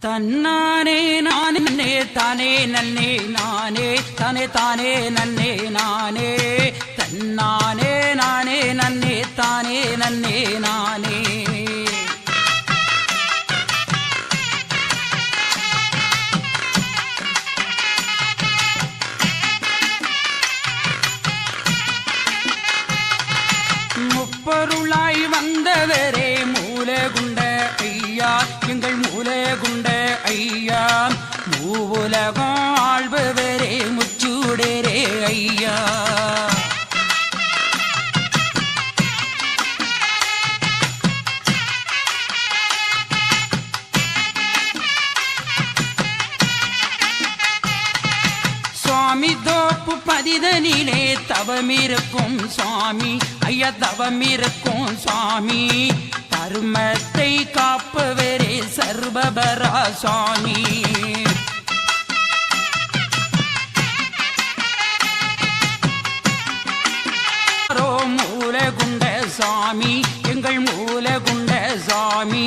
தன்னானே நானே தானே நன்னே நானே தானே தானே நன்னே நானே தன்னானே நானே நன்னே தானே நன்னே நானே முப்பொருளாய் வந்தவரே மூலகுண்ட ஐயா எங்கள் மூலகுண்ட ஐயா மூவுலகம் ஆள்பவரே முச்சூடரே ஐயா சுவாமி தோப்பு பதிதனிலே தவமிருக்கும் சுவாமி ஐயா தவமிருக்கும் சுவாமி தர்மத்தை காப்பவரே சர்வபரா சுவாமி மூலகுண்ட சாமி எங்கள் மூலகுண்ட சாமி